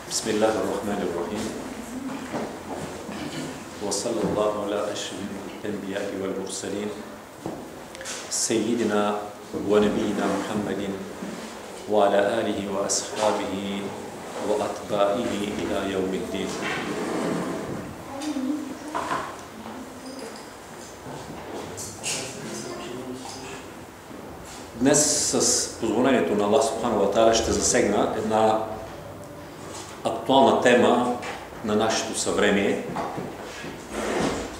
بسم الله الرحمن الرحيم وصلى الله على أشرف الأنبياء والمرسلين سيدنا ونبينا محمد وعلى آله وأصحابه وأتباعه إلى يوم الدين. Днес с позволението на Аллах Субхану ва Тааля ще засегна една актуална тема на нашето съвремие,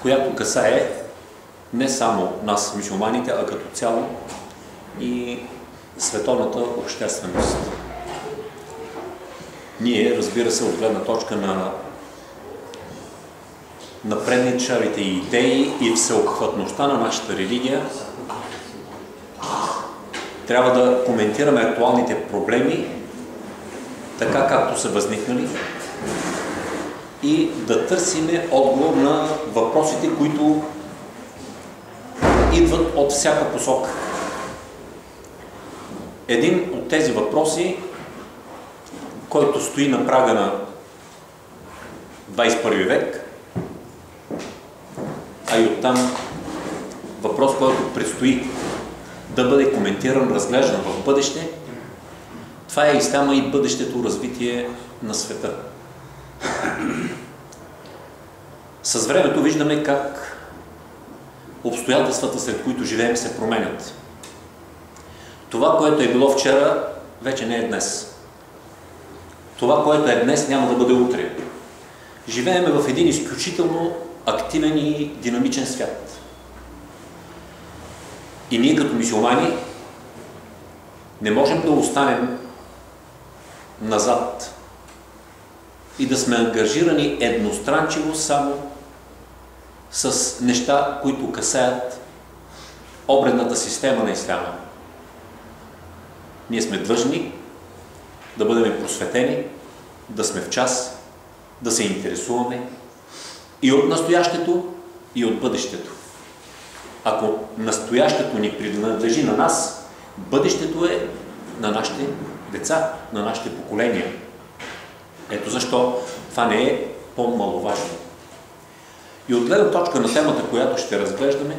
която касае не само нас, мюсюлманите, а като цяло и световната общественост. Ние, разбира се, от гледна точка на напредничавите идеи и всеобхватността на нашата религия, трябва да коментираме актуалните проблеми, така както са възникнали, и да търсиме отговор на въпросите, които идват от всяка посока. Един от тези въпроси, който стои на прага на 21 век, а и оттам въпрос, който предстои да бъде коментиран, разглеждан в бъдеще, това е исляма и бъдещето развитие на света. С времето виждаме как обстоятелствата, сред които живеем, се променят. Това, което е било вчера, вече не е днес. Това, което е днес, няма да бъде утре. Живееме в един изключително активен и динамичен свят. И ние като мюсюлмани не можем да останем назад и да сме ангажирани едностранчиво само с неща, които касаят обредната система на исляма. Ние сме длъжни да бъдем просветени, да сме в час, да се интересуваме и от настоящето, и от бъдещето. Ако настоящето ни принадлежи на нас, бъдещето е на нашите деца, на нашите поколения. Ето защо това не е по-маловажно. И от гледна точка на темата, която ще разглеждаме,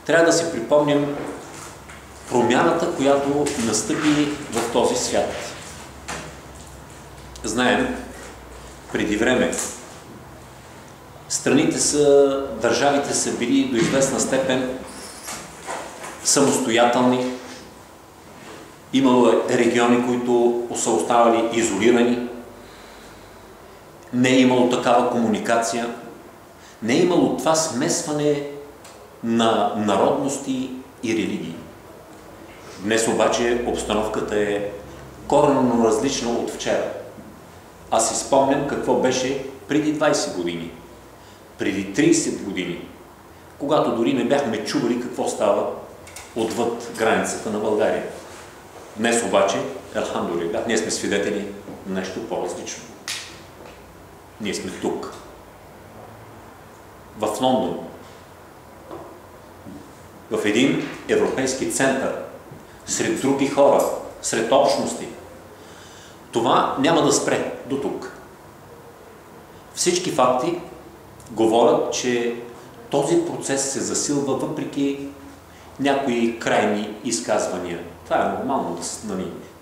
трябва да си припомним промяната, която настъпи в този свят. Знаем, преди време държавите са били до известна степен самостоятелни. Имало региони, които са оставали изолирани. Не е имало такава комуникация. Не е имало това смесване на народности и религии. Днес обаче обстановката е коренно различна от вчера. Аз си спомням какво беше преди 20 години. Преди 30 години, когато дори не бяхме чували какво става отвъд границата на България. Днес обаче, алхамдулилlah, ние сме свидетели на нещо по-различно. Ние сме тук, в Лондон, в един европейски център, сред други хора, сред общности. Това няма да спре до тук. Всички факти говорят, че този процес се засилва въпреки някои крайни изказвания. Това е нормално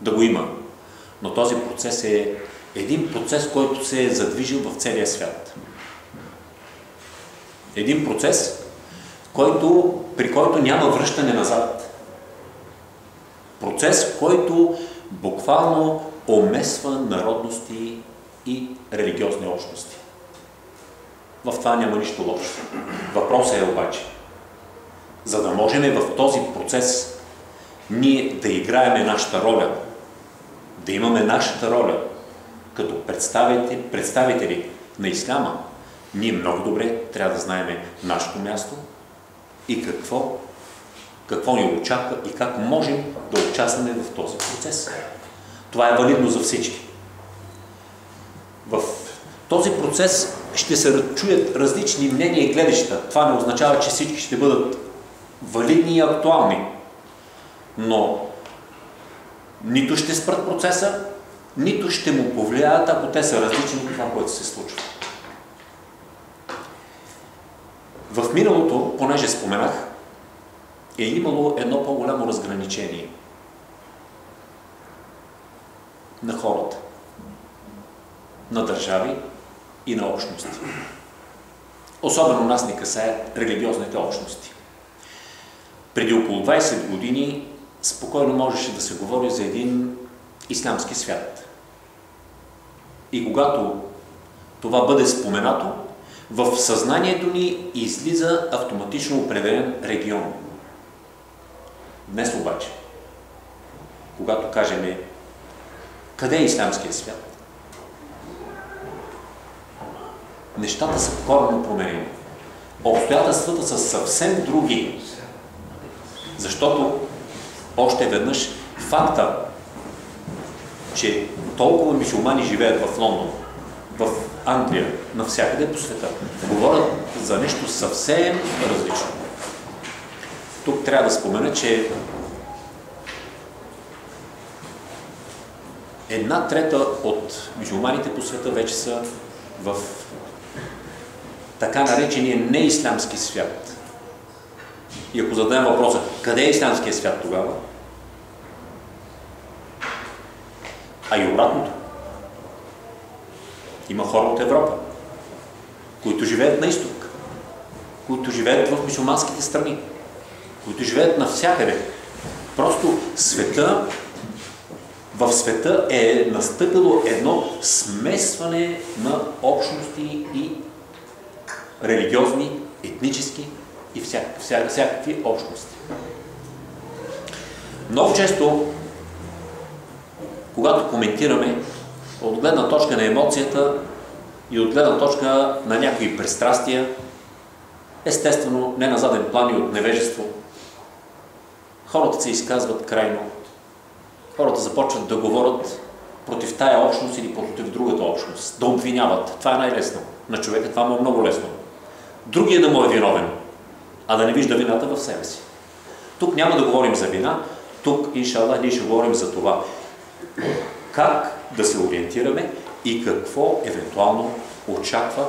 да го има. Но този процес е един процес, който се е задвижил в целия свят. Един процес, при който няма връщане назад. Процес, който буквално омесва народности и религиозни общности. В това няма нищо лошо. Въпросът е обаче, за да можем в този процес ние да играем нашата роля, да имаме нашата роля като представители на исляма, ние много добре трябва да знаем нашето място и какво ни очаква и как можем да участваме в този процес. Това е валидно за всички. В този процес ще се чуят различни мнения и гледища. Това не означава, че всички ще бъдат валидни и актуални. Но нито ще спрат процеса, нито ще му повлияят, ако те са различни от това, което се случва. В миналото, понеже споменах, е имало едно по-голямо разграничение на хората, на държави и на общности. Особено нас ни касаят религиозните общности. Преди около 20 години спокойно можеше да се говори за един ислямски свят. И когато това бъде споменато, в съзнанието ни излиза автоматично определен регион. Днес обаче, когато кажем къде е ислямския свят, нещата са коренно променени. Обстоятелствата са съвсем други. Защото още веднъж факта, че толкова мюсюлмани живеят в Лондон, в Англия, навсякъде по света, говорят за нещо съвсем различно. Тук трябва да спомена, че 1/3 от мюсюлманите по света вече са в така наречения неислямски свят. И ако зададем въпроса, къде е ислямския свят тогава? А и обратното. Има хора от Европа, които живеят на изток, които живеят в мюсюлманските страни, които живеят навсякъде. Просто в света е настъпило едно смесване на общности и религиозни, етнически и всякакви общности. Много често, когато коментираме от гледна точка на емоцията и от гледна точка на някои пристрастия, естествено, не на заден план и от невежество, хората се изказват крайно. Хората започват да говорят против тая общност или против другата общност, да обвиняват. Това е най-лесно. На човека това му е много лесно. Другия да му е виновен, а да не вижда вината в себе си. Тук няма да говорим за вина, тук, иншаллах, ние ще говорим за това. Как да се ориентираме и какво евентуално очаква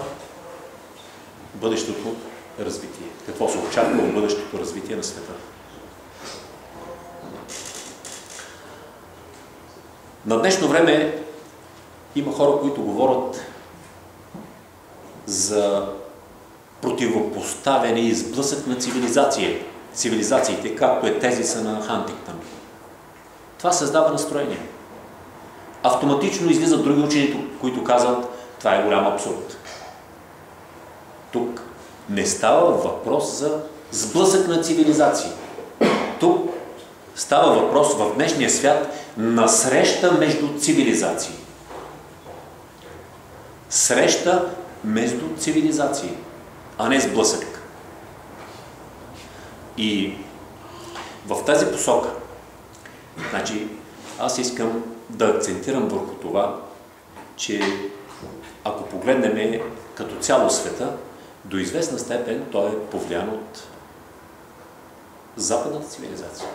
бъдещото развитие. Какво се очаква от бъдещото развитие на света. На днешно време има хора, които говорят за противопоставяне и сблъсък на цивилизациите, както е тезиса на Хантингтън. Това създава настроение. Автоматично излизат други учени, които казват, това е голям абсурд. Тук не става въпрос за сблъсък на цивилизации. Тук става въпрос в днешния свят на среща между цивилизации. Среща между цивилизации, а не сблъсък. И в тази посока, значи, аз искам да акцентирам върху това, че ако погледнем като цяло света, до известна степен той е повлиян от западната цивилизация.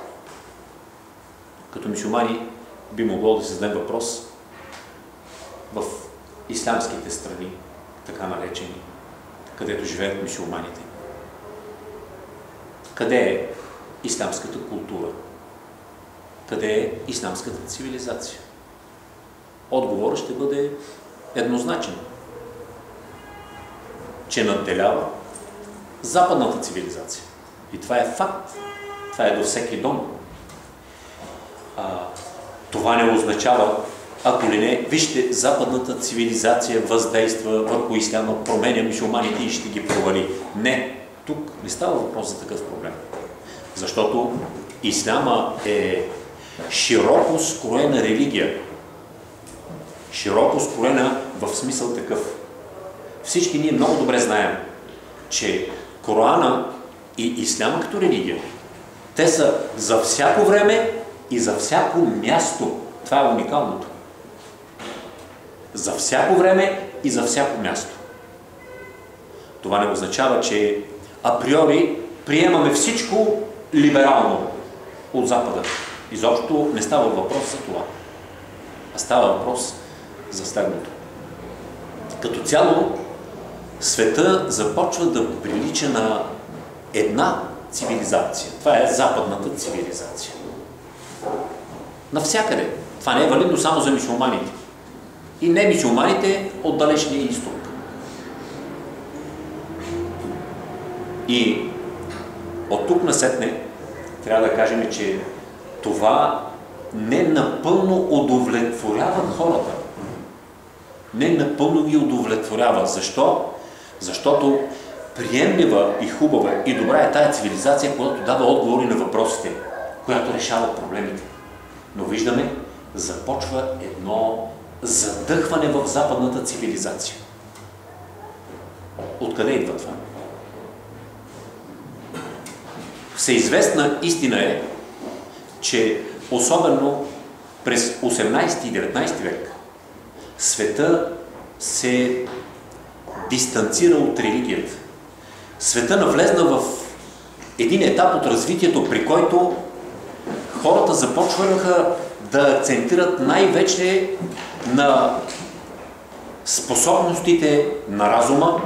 Като мюсюлмани би могло да се зададе въпрос в ислямските страни, така наречени, където живеят мюсюлманите. Къде е ислямската култура? Къде е ислямската цивилизация? Отговорът ще бъде еднозначен, че надделява западната цивилизация. И това е факт. Това е до всеки дом. Това не означава, ако ли не, вижте, западната цивилизация въздейства върху исляма, променя мюсюлманите и ще ги провали. Не, тук не става въпрос за такъв проблем. Защото исляма е широко скроена религия. Широко скроена в смисъл такъв. Всички ние много добре знаем, че Корана и исляма като религия, те са за всяко време и за всяко място. Това е уникалното. За всяко време и за всяко място. Това не означава, че априори приемаме всичко либерално от Запада. Изобщо не става въпрос за това. А става въпрос за следното. Като цяло, света започва да прилича на една цивилизация. Това е западната цивилизация. Навсякъде. Това не е валидно само за мюсюлманите. И не мюсюлманите от далечния изток. И от тук насетне трябва да кажем, че това не напълно удовлетворява хората. Не напълно ги удовлетворява. Защо? Защото приемлива и хубава и добра е тая цивилизация, която дава отговори на въпросите, която решава проблемите. Но виждаме, започва едно задъхване в западната цивилизация. Откъде идва това? Всеизвестна истина е, че особено през 18 и 19 век света се дистанцира от религията. Света навлезна в един етап от развитието, при който хората започваха да акцентират най-вече на способностите на разума,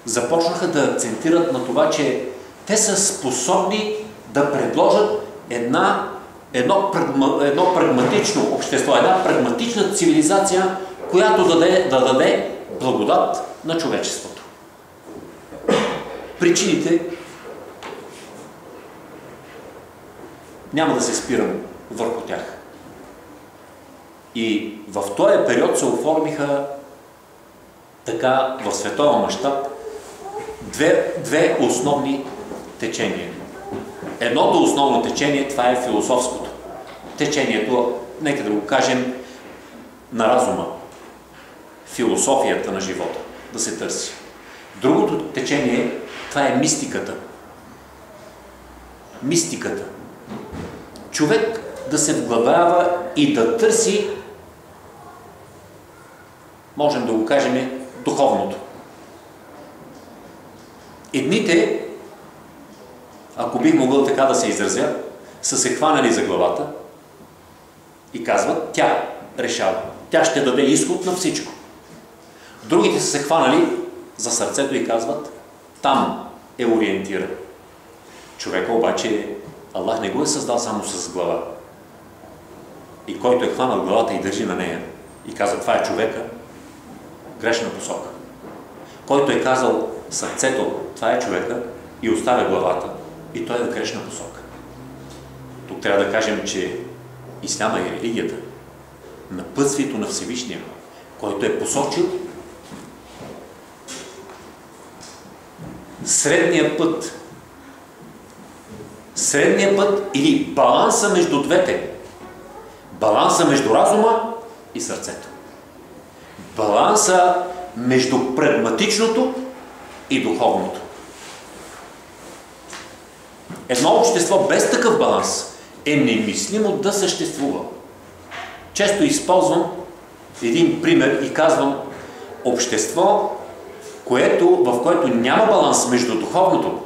започнаха да акцентират на това, че те са способни да предложат едно прагматично общество, една прагматична цивилизация, която да даде благодат на човечеството. Причините няма да се спирам върху тях. И в този период се оформиха така в световен мащаб две основни течения. Едното основно течение, това е философското. Течението, нека да го кажем, на разума. Философията на живота. Да се търси. Другото течение, това е мистиката. Мистиката. Човек да се вглъбява и да търси, можем да го кажем, духовното. Едните, ако бих могъл така да се изразя, са се хванали за главата и казват, тя решава. Тя ще даде изход на всичко. Другите са се хванали за сърцето и казват, там е ориентиран. Човека обаче, Аллах не го е създал само с глава. И който е хванал главата и държи на нея и казва, това е човека, грешна посока. Който е казал сърцето, това е човека и оставя главата, и той е в грешна посока. Тук трябва да кажем, че исляма и религията, напътствието на Всевишния, който е посочил средния път или баланса между двете. Баланса между разума и сърцето. Баланса между прагматичното и духовното. Едно общество без такъв баланс е немислимо да съществува. Често използвам един пример и казвам общество, в което няма баланс между духовното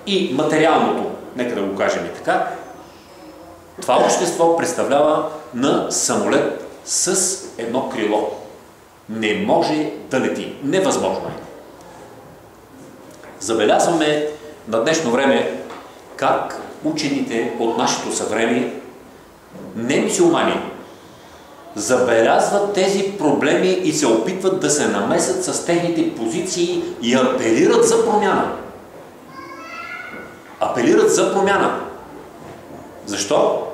и материалното, нека да го кажем и така, това общество представлява на самолет с едно крило. Не може да лети. Невъзможно е. Забелязваме на днешно време как учените от нашето съвремие, не мюсюлмани, забелязват тези проблеми и се опитват да се намесят с техните позиции и апелират за промяна. Апелират за промяна. Защо?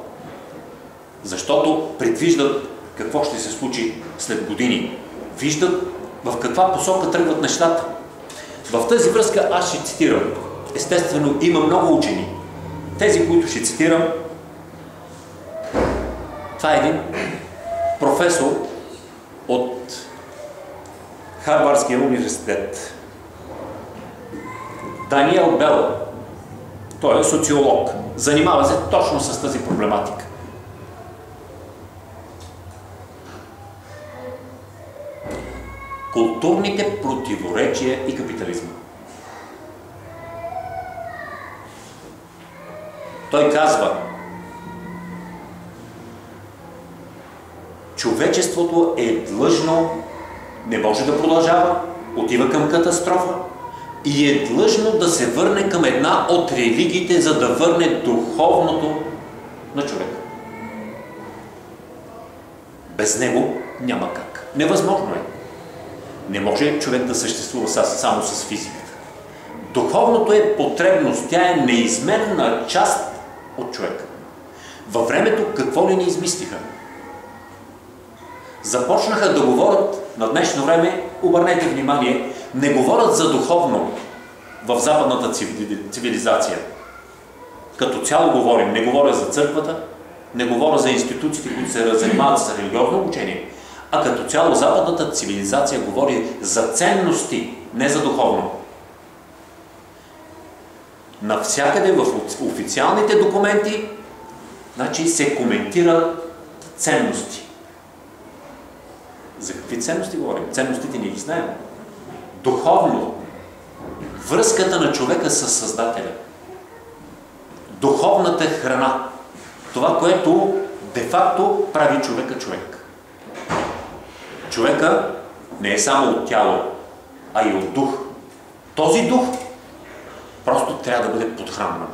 Защото предвиждат какво ще се случи след години. Виждат в каква посока тръгват нещата. В тази връзка аз ще цитирам. Естествено, има много учени. Тези, които ще цитирам, това е един професор от Харвардския университет. Даниел Бел. Той е социолог. Занимава се точно с тази проблематика. Културните противоречия и капитализма. Той казва, човечеството е длъжно, не може да продължава, отива към катастрофа и е длъжно да се върне към една от религиите, за да върне духовното на човека. Без него няма как. Невъзможно е. Не може човек да съществува само с физиката. Духовното е потребност, тя е неизменна част от човека. Във времето какво ли не измислиха? Започнаха да говорят на днешно време, обърнете внимание, не говорят за духовно в западната цивилизация. Като цяло говорим, не говоря за църквата, не говоря за институциите, които се занимават с религиозно учение, а като цяло западната цивилизация говори за ценности, не за духовно. Навсякъде в официалните документи се коментират ценности. За какви ценности говорим? Ценностите не ги знаем. Духовно. Връзката на човека с Създателя. Духовната храна. Това, което де-факто прави човека човек. Човека не е само от тяло, а и от дух. Този дух просто трябва да бъде подхранван.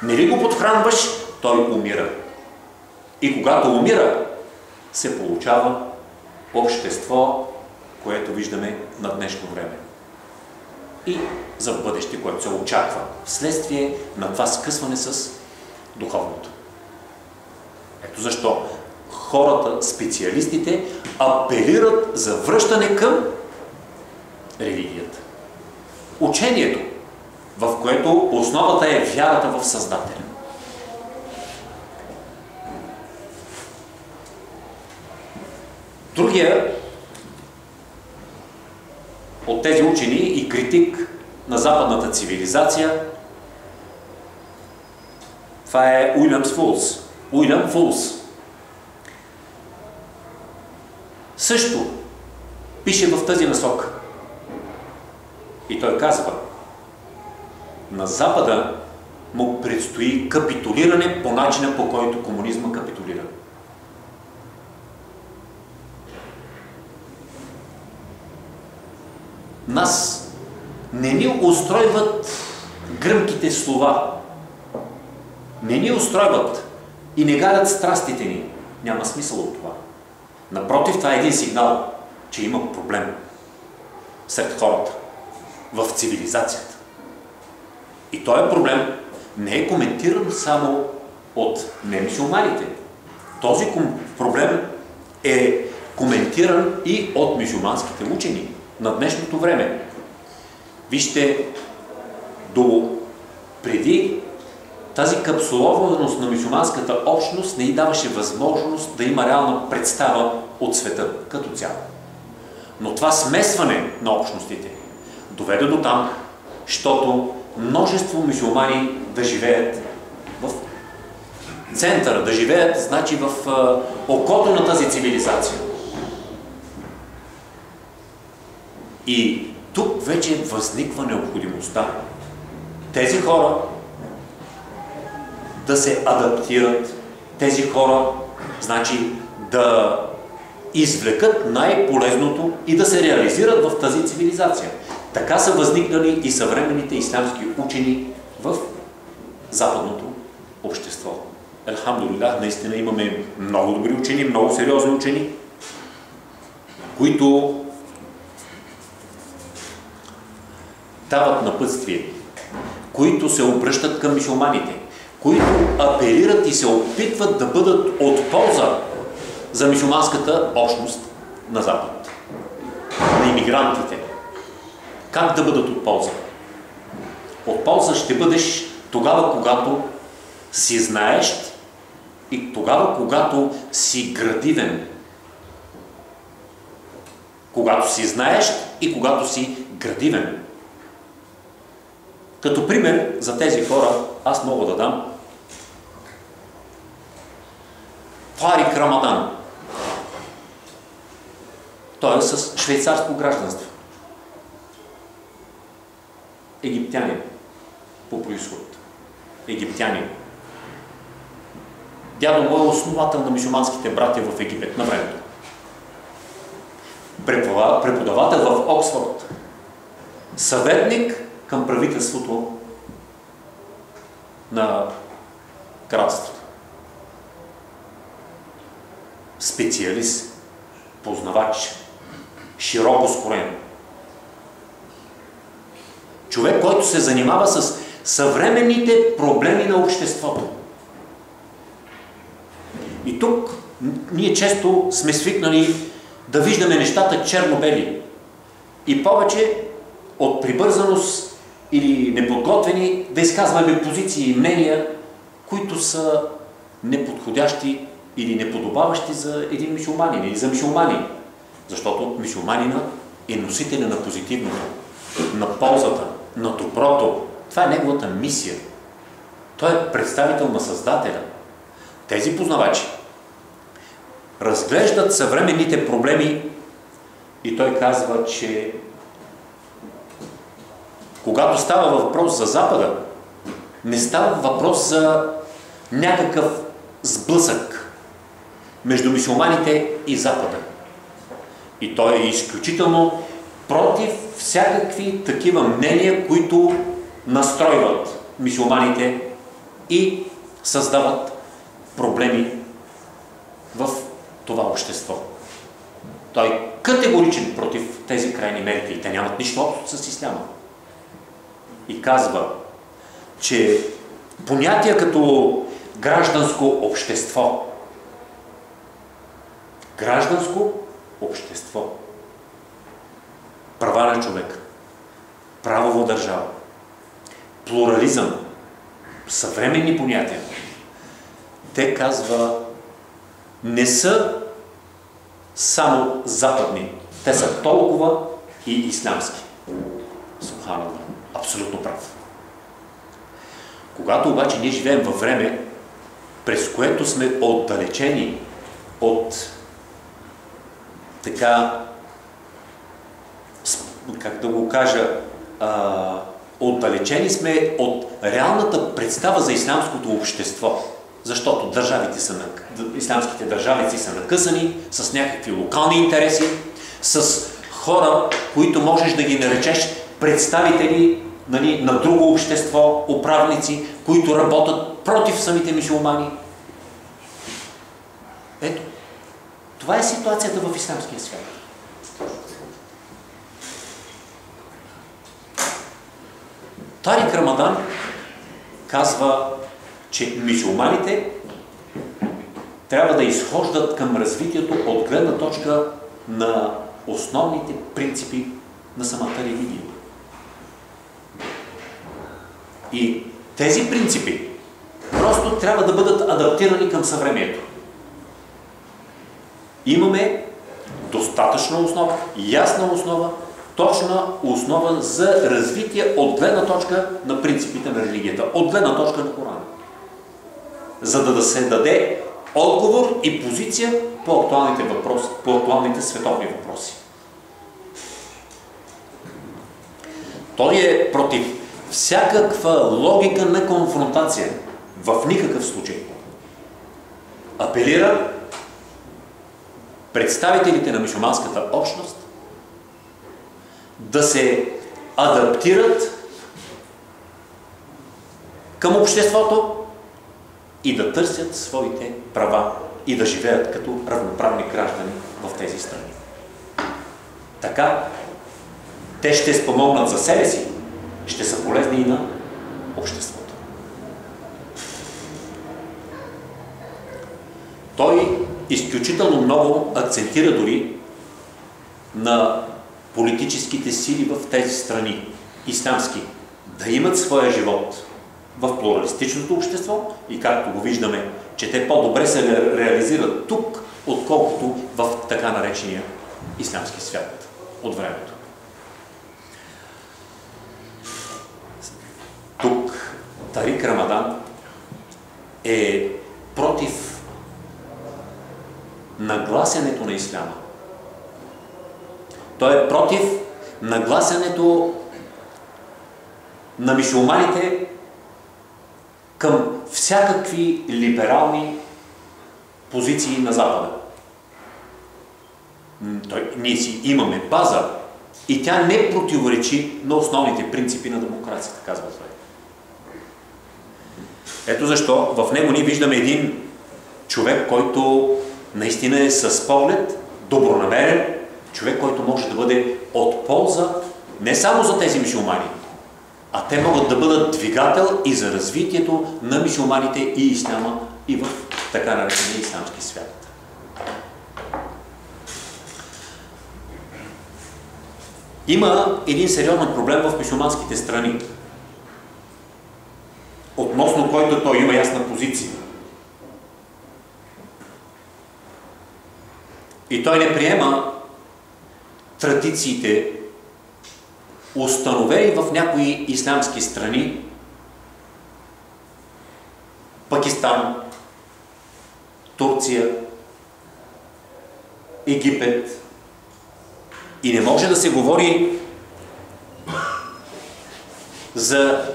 Не ли го подхранваш, той умира. И когато умира, се получава общество, което виждаме на днешно време. И за бъдеще, което се очаква, вследствие на това скъсване с духовното. Ето защо хората, специалистите, апелират за връщане към религията. Учението, в което основата е вярата в Създателя. Другия от тези учени и критик на западната цивилизация, това е Уилям Фулс. Също пише в тази насока. И той казва, на Запада му предстои капитулиране по начина, по който комунизма капитулира. Нас не ни устройват гръмките слова. Не ни устройват и не галят страстите ни. Няма смисъл от това. Напротив, това е един сигнал, че има проблем сред хората, в цивилизацията. И този проблем не е коментиран само от немюсюлманите. Този проблем е коментиран и от мюсюлманските учени на днешното време. Вижте, до преди тази капсулованост на мюсюлманската общност не й даваше възможност да има реална представа от света като цяло. Но това смесване на общностите доведе до там, защото множество мюсюлмани да живеят в центъра, да живеят, значи в окото на тази цивилизация. И тук вече възниква необходимостта тези хора да се адаптират, тези хора, значи, да извлекат най-полезното и да се реализират в тази цивилизация. Така са възникнали и съвременните ислямски учени в западното общество. Елхамдулилlah, наистина имаме много добри учени, много сериозни учени, които дават напътствие, които се обръщат към мюсюлманите, които апелират и се опитват да бъдат от полза за мюсюлманската общност на Запад, на имигрантите. Как да бъдат от полза? От полза ще бъдеш тогава, когато си знаещ и тогава, когато си градивен. Когато си знаещ и когато си градивен. Като пример за тези хора аз мога да дам Тарик Рамадан. Той е с швейцарско гражданство. Египтянин по произход. Египтянин. Дядо му е основател на мюсюлманските братя в Египет на времето. преподавател в Оксфорд, съветник към правителството на кралството. Специалист, познавач, широко скроен. Човек, който се занимава с съвременните проблеми на обществото. И тук ние често сме свикнали да виждаме нещата черно-бели. И повече от прибързаност или неподготвени да изказваме позиции и мнения, които са неподходящи или неподобаващи за един мюсюлманин или за мюсюлмани. Защото мюсюлманина е носителя на позитивното, на ползата, на доброто. Това е неговата мисия. Той е представител на Създателя. Тези познавачи разглеждат съвременните проблеми и той казва, че когато става въпрос за Запада, не става въпрос за някакъв сблъсък между мюсюлманите и Запада. И той е изключително против всякакви такива мнения, които настройват мюсюлманите и създават проблеми в това общество. Той е категоричен против тези крайни мерки и те нямат нищо общо с исляма. И казва, че понятия като гражданско общество, права на човека, правова държава, плурализъм, съвременни понятия, те, казва, не са само западни. Те са толкова и ислямски. Субханаллах. Абсолютно прав. Когато обаче ние живеем във време, през което сме отдалечени от така, как да го кажа, отдалечени сме от реалната представа за ислямското общество. Защото ислямските държавици са накъсани с някакви локални интереси, с хора, които можеш да ги наречеш представители на друго общество, управници, които работят против самите мюсюлмани. Ето, това е ситуацията в ислямския свят. Тарик Рамадан казва, че мюсюлманите трябва да изхождат към развитието от гледна точка на основните принципи на самата религия. И тези принципи просто трябва да бъдат адаптирани към съвремието. Имаме достатъчна основа, ясна основа, точна основа за развитие от гледна точка на принципите на религията, от гледна точка на Корана. За да се даде отговор и позиция по актуалните въпроси, по актуалните световни въпроси. Той е против всякаква логика на конфронтация. В никакъв случай. Апелира представителите на мюсюлманската общност да се адаптират към обществото и да търсят своите права и да живеят като равноправни граждани в тези страни. Така те ще спомогнат за себе си, ще са полезни и на обществото. Той изключително много акцентира дори на политическите сили в тези страни, ислямски, да имат своя живот в плуралистичното общество и както го виждаме, че те по-добре се реализират тук, отколкото в така наречения ислямски свят от времето. Тук Тарик Рамадан е против нагласянето на исляма. Той е против нагласянето на мюсюлманите към всякакви либерални позиции на Запада. ние си имаме база и тя не противоречи на основните принципи на демокрацията, казва той. Ето защо в него ние виждаме един човек, който наистина е с поглед, добронамерен, човек, който може да бъде от полза не само за тези мюсюлмани, а те могат да бъдат двигател и за развитието на мюсюлманите и исляма и в така наречения исламски свят. Има един сериозен проблем в мюсюлманските страни, относно който той има ясна позиция. И той не приема традициите, установени в някои ислямски страни, Пакистан, Турция, Египет. И не може да се говори за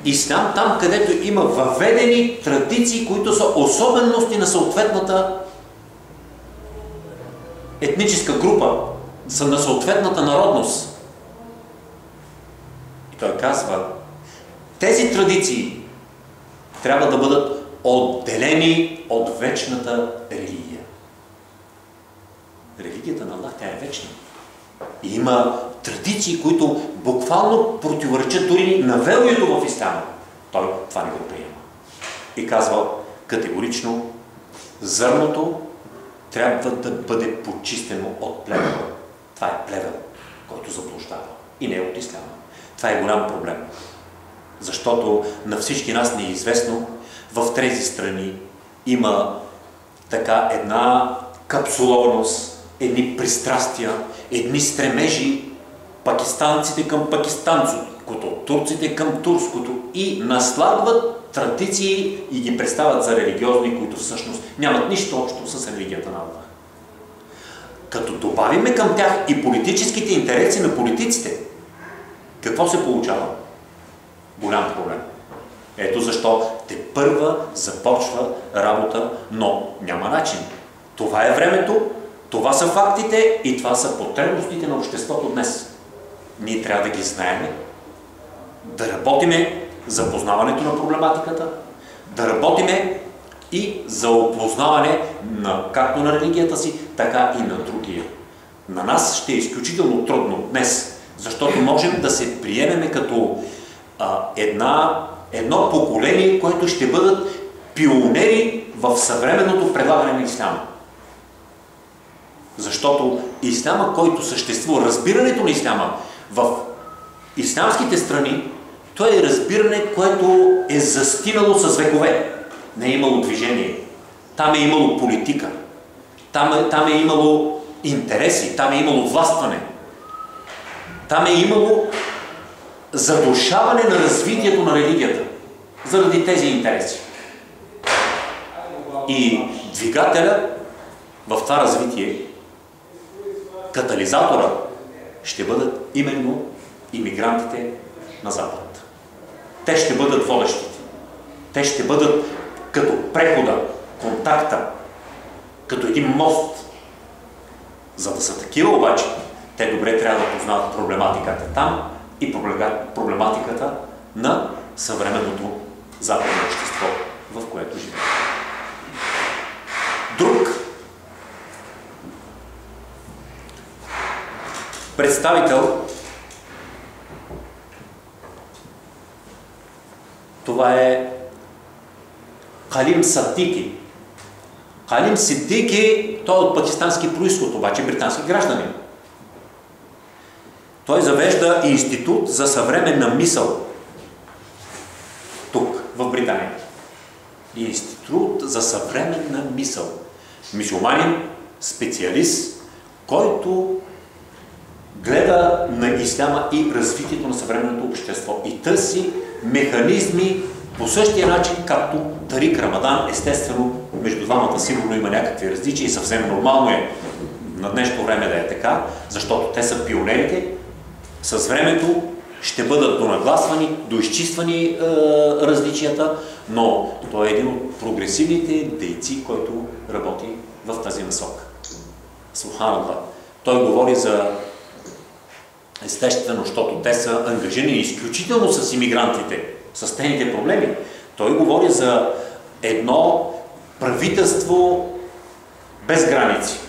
ислям там, където има въведени традиции, които са особености на съответната етническа група, са на съответната народност. И той казва, тези традиции трябва да бъдат отделени от вечната религия. Религията на Аллах, тя е вечна. И има традиции, които буквално противоречат дори на веруюто в исляма. Той това не го приема. И казва категорично, зърното трябва да бъде почистено от плевел. Това е плевел, който заблуждава. И не е от исляма. Това е голям проблем. Защото на всички нас не е известно, в тези страни има така една капсуловност, едни пристрастия, едни стремежи, пакистанците към пакистанското, турците към турското и наслагват традиции и ги представят за религиозни, които всъщност нямат нищо общо с религията на Аллах. Като добавиме към тях и политическите интереси на политиците, какво се получава? Голям проблем. Ето защо тепърва започва работа, но няма начин. Това е времето, това са фактите и това са потребностите на обществото днес. Ние трябва да ги знаем, да работиме за познаването на проблематиката, да работиме и за опознаване както на религията си, така и на другия. На нас ще е изключително трудно днес, защото можем да се приемеме като едно поколение, което ще бъдат пионери в съвременното предлагане на исляма. Защото исляма, който съществува, разбирането на исляма в ислямските страни, то е разбиране, което е застинало с векове. Не е имало движение. Там е имало политика. Там е имало интереси. Там е имало властване. Там е имало задушаване на развитието на религията. Заради тези интереси. И двигателя в това развитие, катализатора, ще бъдат именно имигрантите на Запад. Те ще бъдат водещите. Те ще бъдат като прехода, контакта, като един мост. За да са такива обаче, те добре трябва да познават проблематиката там и проблематиката на съвременното западно общество, в което живеем. Друг представител, това е Халим Сиддики. Халим Сиддики, той е от пакистански произход, обаче британски гражданин. Той завежда институт за съвременна мисъл тук, в Британия. Институт за съвременна мисъл. Мюсюлманин, специалист, който гледа на исляма и развитието на съвременното общество и търси механизми по същия начин, както Тарик Рамадан. Естествено, между двамата сигурно има някакви различия и съвсем нормално е на днешно време да е така, защото те са пионерите. С времето ще бъдат донагласвани, доизчиствани различията, но той е един от прогресивните дейци, който работи в тази насока. Субханаллах. Той говори за, естествено, защото те са ангажирани изключително с имигрантите, с техните проблеми. Той говори за едно правителство без граници.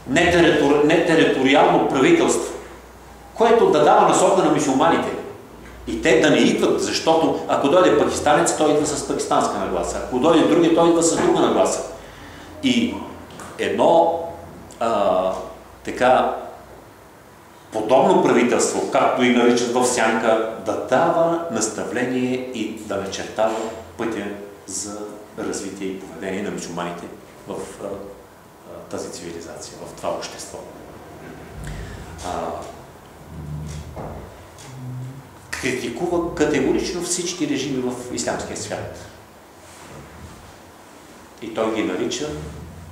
Не териториално правителство, което да дава насока на мюсюлманите. И те да не идват, защото ако дойде пакистанец, той идва с пакистанска нагласа. Ако дойде други, той идва с друга нагласа. И едно така подобно правителство, както и наричат в сянка, да дава наставление и да начертава пътя за развитие и поведение на мюсюлманите в тази цивилизация, в това общество. Критикува категорично всички режими в ислямския свят. И той ги нарича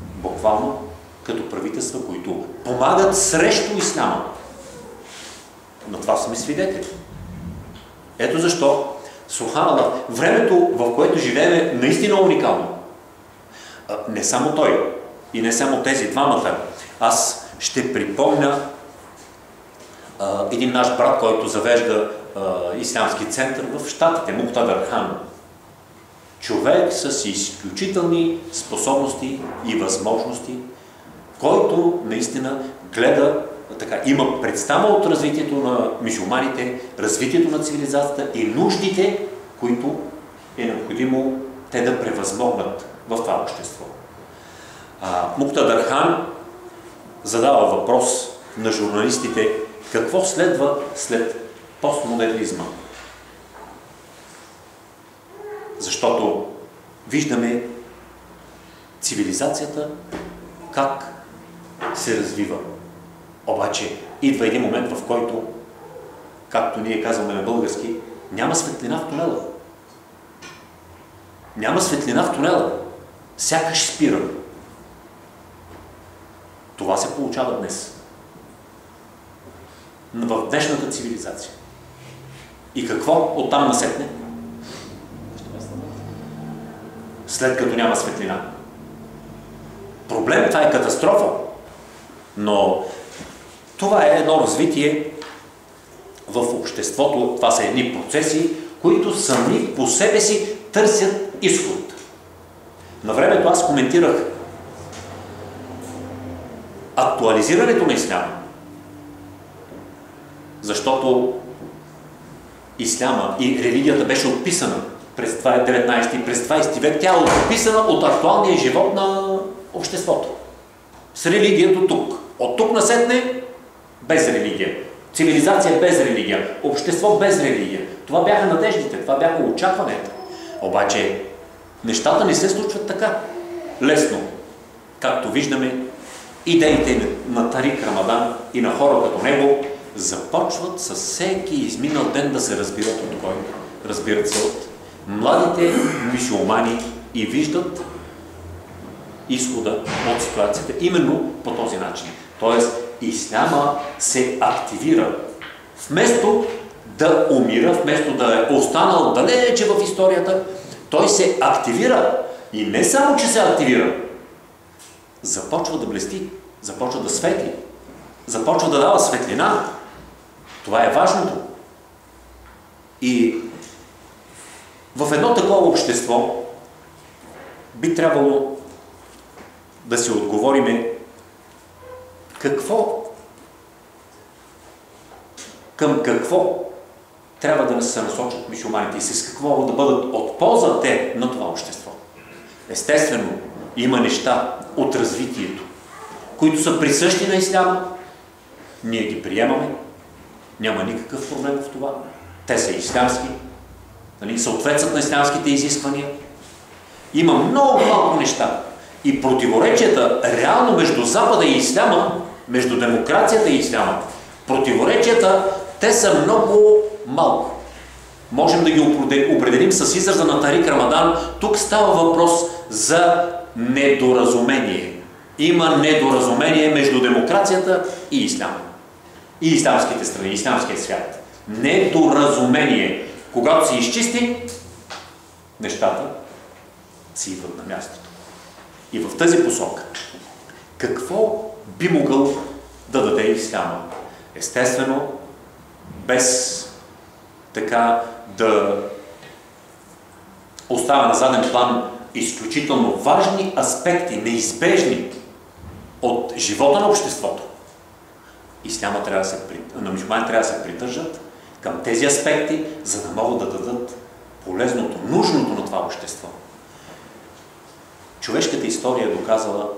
буквално като правителства, които помагат срещу исляма. На това сме свидетели. Ето защо, субханаллах, времето, в което живеем, е наистина уникално. Не само той и не само тези двамата. Аз ще припомня един наш брат, който завежда ислямски център в Щатите, Муктадър Хан. Човек с изключителни способности и възможности, който наистина гледа, така, има представа от развитието на мюсюлманите, развитието на цивилизацията и нуждите, които е необходимо те да превъзмогнат в това общество. Муктадър Хан задава въпрос на журналистите: какво следва след постмодернизма? Защото виждаме цивилизацията как се развива. Обаче идва един момент, в който, както ние казваме на български, няма светлина в тунела. Няма светлина в тунела. Сякаш спира. Това се получава днес. В днешната цивилизация. И какво оттам насетне? След като няма светлина. Проблем, това е катастрофа. Но това е едно развитие в обществото. Това са едни процеси, които сами по себе си търсят изход. На времето аз коментирах актуализирането на исляма. Защото исляма и религията беше отписана през 19 и през 20 век. Тя е отписана от актуалния живот на обществото. С религия до тук. От тук насетне без религия. Цивилизация без религия. Общество без религия. Това бяха надеждите, това бяха очакванията. Обаче нещата не се случват така лесно. Както виждаме, идеите на Тарик Рамадан и на хора като него започват със всеки изминал ден да се разбират от кой. Разбират се от младите мюсюлмани и виждат изхода от ситуацията именно по този начин. Тоест, исляма се активира. Вместо да умира, вместо да е останал далече в историята, той се активира. И не само, че се активира, започва да блести, започва да светли, започва да дава светлина. Това е важното. И в едно такова общество би трябвало да си отговориме към какво трябва да се насочат мюсюлманите и с какво да бъдат от полза те на това общество. Естествено, има неща от развитието, които са присъщи на исляма. Ние ги приемаме. Няма никакъв проблем в това. Те са ислямски. Съответстват на ислямските изисквания. Има много малко неща. И противоречията реално между Запада и исляма, между демокрацията и исляма, противоречията, те са много малко. Можем да ги определим с израза на Тарик Рамадан. Тук става въпрос за недоразумение. Има недоразумение между демокрацията и исляма. И ислямските страни, ислямския свят. Недоразумение. Когато се изчисти, нещата си идват на мястото. И в тази посока Какво би могъл да даде исляма? Естествено, без така да оставя на заден план изключително важни аспекти, неизбежни от живота на обществото. На мюсюлманите трябва да се придържат към тези аспекти, за да могат да дадат полезното, нужното на това общество. Човешката история е доказала,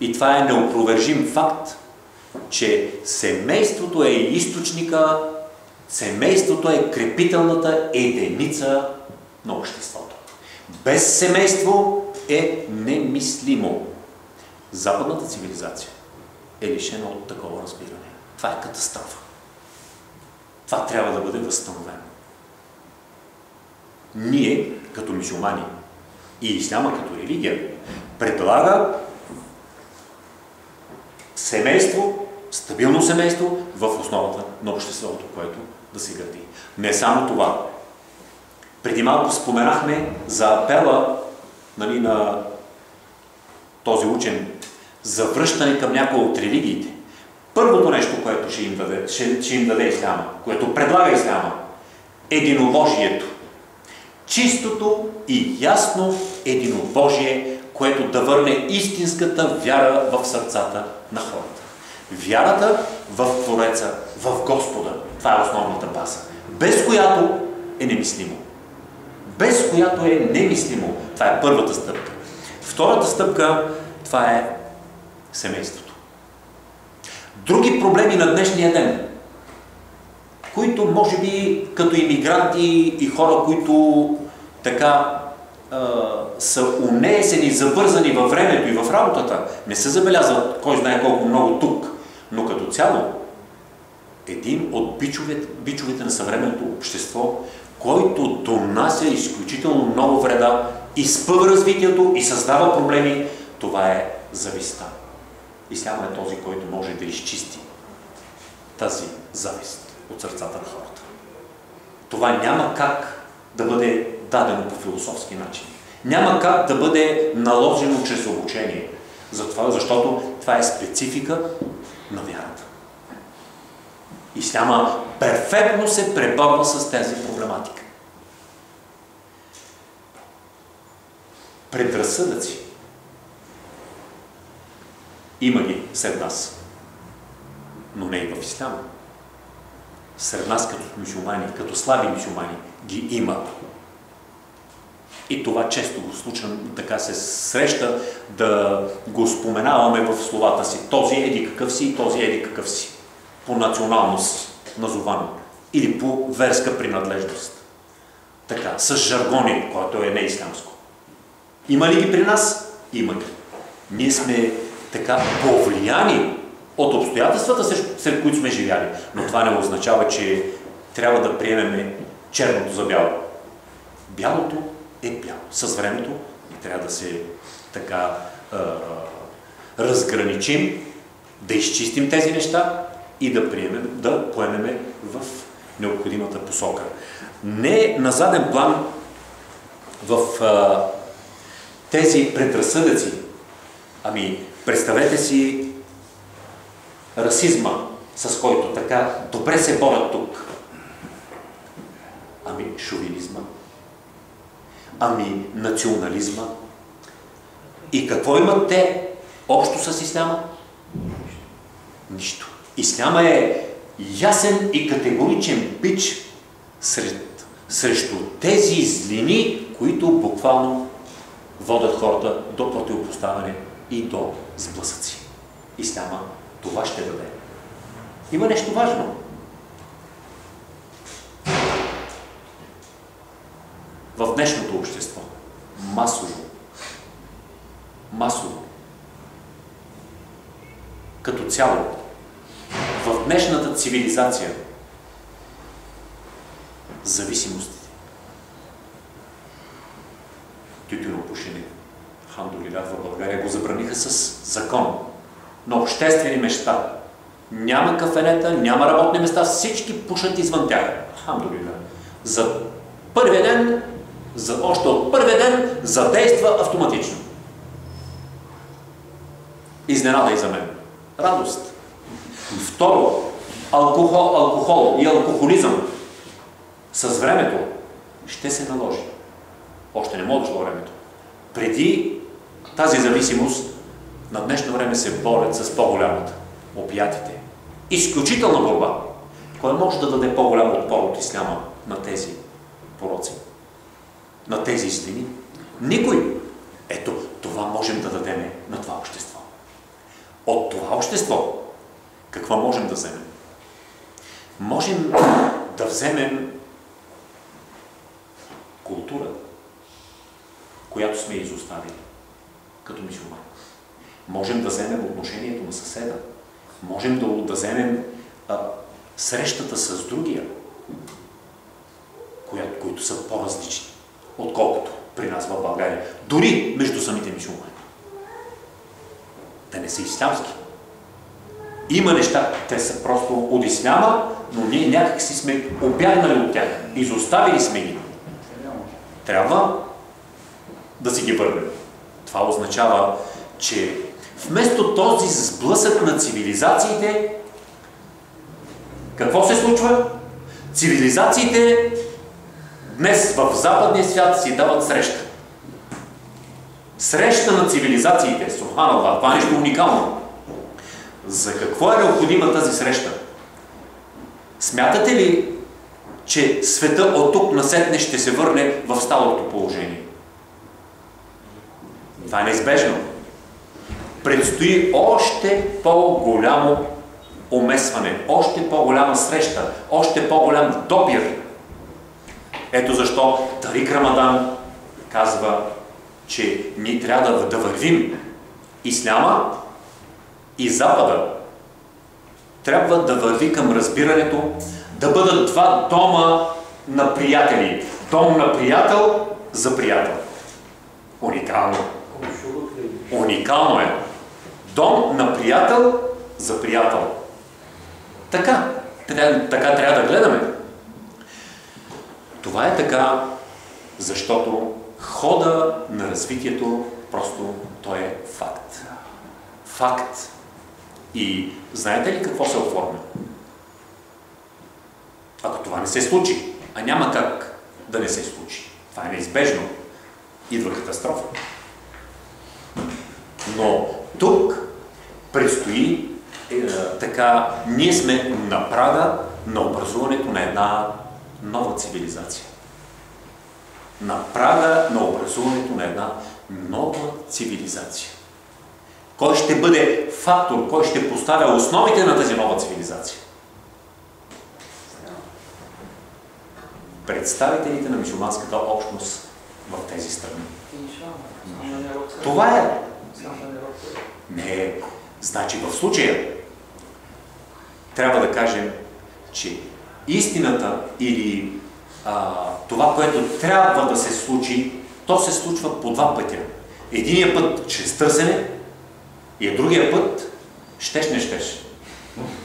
и това е неопровержим факт, че семейството е източника, семейството е крепителната единица на обществото. Без семейство е немислимо. Западната цивилизация е лишена от такова разбиране. Това е катастрофа. Това трябва да бъде възстановено. Ние, като мюсюлмани и исляма като религия, предлага семейство, стабилно семейство в основата на обществото, което да се гради. Не само това. Преди малко споменахме за апела на този учен за връщане към някои от религиите. Първото нещо, което ще им даде исляма, което предлага исляма, единобожието. Чистото и ясно единобожие, което да върне истинската вяра в сърцата на хората. Вярата в Твореца, в Господа. Това е основната база. Без която е немислимо. Без която е немислимо. Това е първата стъпка. Втората стъпка, това е семейството. Други проблеми на днешния ден, които може би като имигранти и хора, които така са унесени, забързани във времето и в работата, не се забелязват кой знае колко много тук, но като цяло един от бичовете на съвременното общество, който донася изключително много вреда, изпъва развитието и създава проблеми, това е завистта. Ислямът е този, който може да изчисти тази завист от сърцата на хората. Това няма как да бъде дадено по философски начин. Няма как да бъде наложено чрез обучение. Защото това е специфика на вярата. Исляма перфектно се преборва с тази проблематика. Предразсъдъци има ги сред нас, но не и в исляма. Сред нас като мюсюлмани, като слаби мюсюлмани, ги има. И това често го случвам, така се среща да го споменаваме в словата си. Този еди какъв си и този еди какъв си. По националност назован. Или по верска принадлежност. Така, с жаргони, което е неислямско. Има ли ги при нас? Има ги. Ние сме така повлияни от обстоятелствата, сред които сме живяли. Но това не означава, че трябва да приемем черното за бяло. Бялото е бяло. С времето и трябва да се така разграничим, да изчистим тези неща и да поемем в необходимата посока. Не на заден план в тези предразсъдъци. Представете си расизма, с който така добре се борят тук. Шовинизма. Национализма. И какво имат те общо с исляма? Нищо. Исляма е ясен и категоричен бич срещу тези злини, които буквално водят хората до противопоставяне и до сблъсъци. Исляма това ще даде. Има нещо важно. В днешното общество масово, като цяло, в днешната цивилизация, зависимостите, тютюнопушене, алхамдулилlah, в България го забраниха с закон, на обществени места. Няма кафенета, няма работни места, всички пушат извън тях. Алхамдулилlah. За първия ден, още от първия ден, задейства автоматично. изненада и за мен. Радост. Второ, алкохол и алкохолизъм с времето ще се наложи. Още не може дошло времето. Преди тази зависимост на днешно време се борят с по-голямата. Опиатите. Изключителна борба. Кой може да даде по-голям отпор от исляма на тези пороци? На тези истини? Никой. Ето, това можем да дадем на това общество. От това общество какво можем да вземем? Можем да вземем култура, която сме изоставили като мюсюлмани. Можем да вземем отношението на съседа. Можем да вземем срещата с другия, които са по-различни, отколкото при нас в България. Дори между самите мюсюлмани. Да не са ислямски. Има неща, те са просто от исляма, но ние някак си сме обягнали от тях. Изоставили сме ги. Трябва да си ги върнем. Това означава, че вместо този сблъсък на цивилизациите, какво се случва? Цивилизациите днес в западния свят си дават среща. Среща на цивилизациите. Субханаллах, това е нещо уникално. За какво е необходима тази среща? Смятате ли, че света от тук насетне ще се върне в старото положение? Това е неизбежно. Предстои още по-голямо омесване, още по-голяма среща, още по-голям допир. Ето защо Тарик Рамадан казва, че ние трябва да вървим. Исляма и Запада трябва да върви към разбирането да бъдат два дома на приятели. Дом на приятел за приятел. Уникално. Уникално е. Дом на приятел за приятел. Така трябва да гледаме. Това е така, защото хода на развитието просто той е факт. Факт. И знаете ли какво се оформя? Ако това не се случи, а няма как да не се случи, това е неизбежно, идва катастрофа. Но тук предстои така, ние сме на прага на образуването на една нова цивилизация. На прага на образуването на една нова цивилизация. Кой ще бъде фактор, кой ще поставя основите на тази нова цивилизация? Представителите на мюсюлманската общност в тези страни. Това е. Не, значи в случая трябва да кажем, че истината или това, което трябва да се случи, то се случва по два пътя. Единият път чрез търсене и другия път щеш не щеш.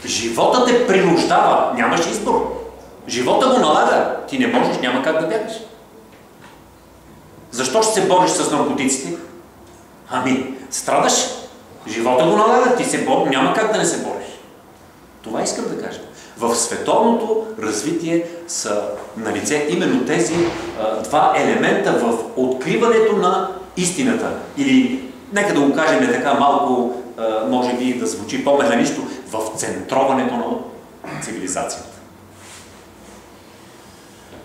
Живота те принуждава, нямаш избор. Живота го налага, ти не можеш, няма как да бягаш. Защо ще се бориш с наркотиците? Ами, страдаш. Живота го налага, ти се бориш, няма как да не се бориш. Това искам да кажа. В световното развитие са налице именно тези два елемента в откриването на истината. Или, нека да го кажем така малко, може би да звучи по-механично, в центроването на цивилизацията.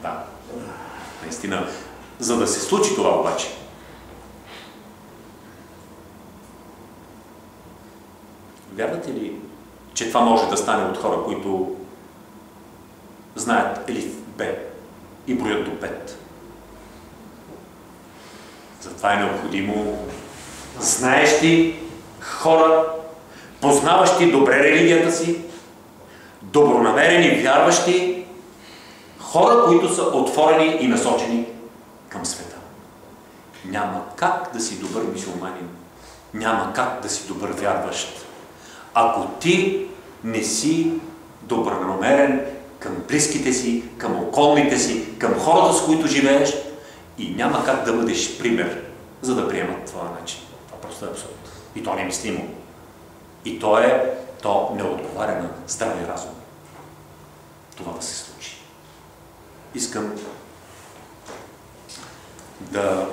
Да, наистина. За да се случи това обаче, вярвате ли, че това може да стане от хора, които знаят елиф Б и броят до 5? Затова е необходимо знаещи хора, познаващи добре религията си, добронамерени, вярващи, хора, които са отворени и насочени към света. Няма как да си добър мюсюлманин, няма как да си добър вярващ, ако ти не си добронамерен към близките си, към околните си, към хората, с които живееш, и няма как да бъдеш пример, за да приемат това начин. Това просто е абсурд. И то не е мислимо. И то не отговаря на здрави разум. Това да се случи. Искам да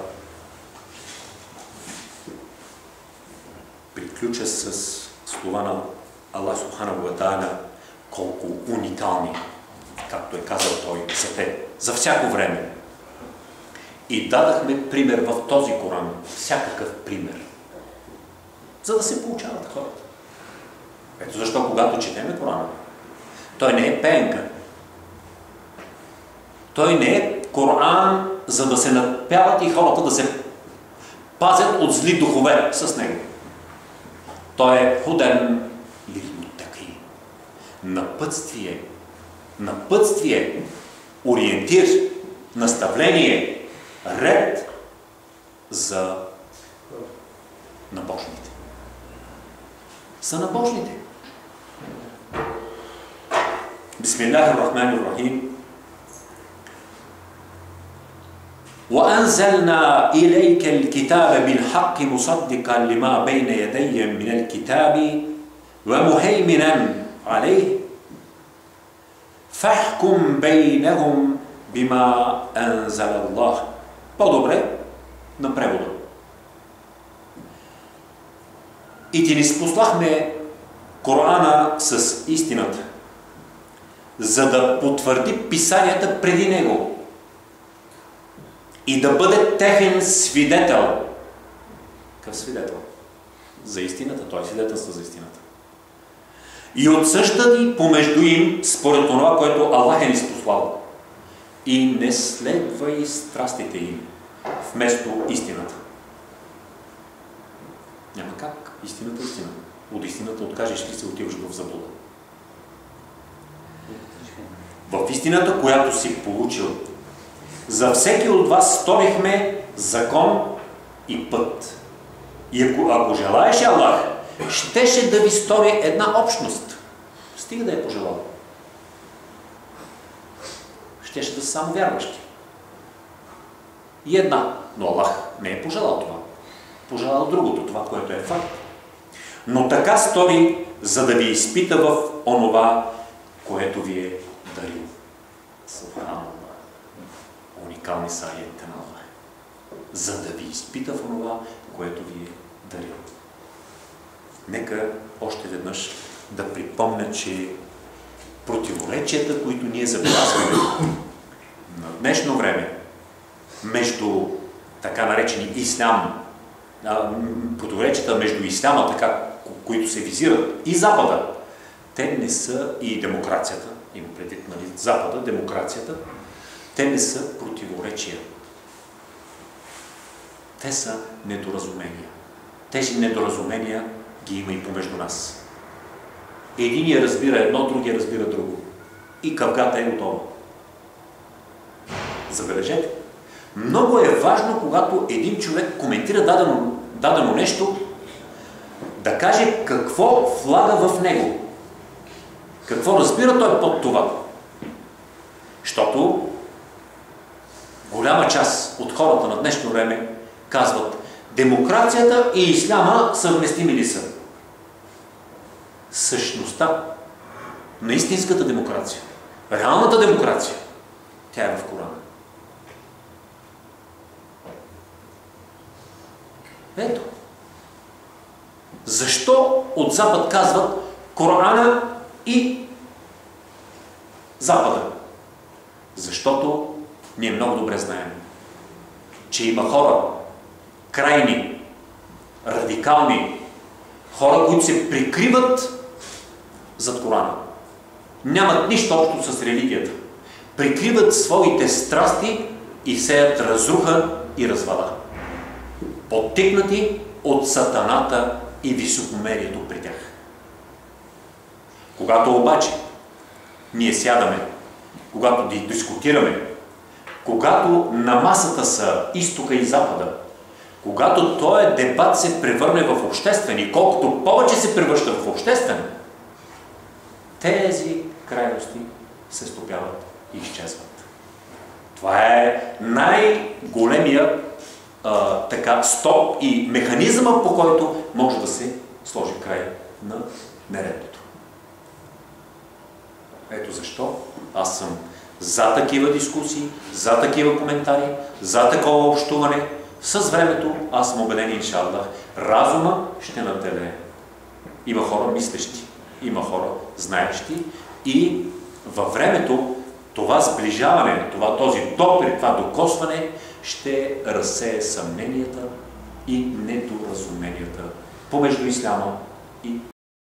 приключа с слова на Аллах Субханаху ва Та'аля, колко уникални, както е казал той, са те за всяко време. И дадахме пример в този Коран, всякакъв пример, за да се получават хората. Ето защо, когато четеме Корана, той не е пеенка. Той не е Коран, за да се напяват и хората да се пазят от зли духове с него. Той е худен лилмуттақин. Напътствие, ориентир, наставление, ред за набожните. За набожните. Бисмиллахир рахманир рахим. وأنزلنا إليك الكتاب بالحق مصدقا لما بين يدي من الكتاب ومهيمنا عليه فاحكم بينهم بما أنزل الله. По-добре на превода. И ти ни спослахме Корана с истината, за да потвърди писанията преди него и да бъде техен свидетел. Какъв свидетел? За истината. Той свидетелства за истината. И отсъжда помежду им според това, което Аллах е ни спослал. И не следвай страстите им вместо истината. Няма как. Истината е истина. От истината откажеш ли се, отиваш в заблуда. В истината, която си получил, за всеки от вас сторихме закон и път. И ако желаеше Аллах, щеше да ви стори една общност. Стига да е пожелал. Щеше да са само вярващи. И една. Но Аллах не е пожелал това. Пожелал другото, това, което е факт. Но така стори, за да ви изпита в онова, което ви е дарил. Субханаллах. Уникални са аятите на Аллах. За да ви изпита в онова, което ви е дарил. Нека още веднъж да припомня, че противоречията, които ние забелязваме на днешно време между така наречени ислям, противоречията между исляма, така, които се визират, и Запада, те не са, и демокрацията, има предвид, нали, Запада, демокрацията, те не са противоречия. Те са недоразумения. Тези недоразумения ги има и помежду нас. Единия разбира едно, другия разбира друго. И кавгата е готова. Забележете. Много е важно, когато един човек коментира дадено нещо, да каже какво влага в него. Какво разбира той под това. Защото голяма част от хората на днешно време казват: демокрацията и исляма съвместими ли са? Същността на истинската демокрация, реалната демокрация, тя е в Корана. Ето. Защо от Запад казват Корана и Запада? Защото ние много добре знаем, че има хора, крайни, радикални, хора, които се прикриват зад Корана. Нямат нищо общо с религията. Прикриват своите страсти и сеят разруха и развала. Подтикнати от сатаната и високомерието при тях. Когато обаче ние сядаме, когато дискутираме, когато на масата са изтока и запада, когато този дебат се превърне в обществен и колкото повече се превръща в обществен, тези крайности се стопяват и изчезват. Това е най-големия стоп и механизма, по който може да се сложи край на нередното. Ето защо аз съм за такива дискусии, за такива коментари, за такова общуване. С времето аз съм убеден, иншаллах, разума ще наделее. Има хора мислещи, има хора знаещи и във времето това сближаване, този допир, това докосване ще разсее съмненията и недоразуменията помежду исляма и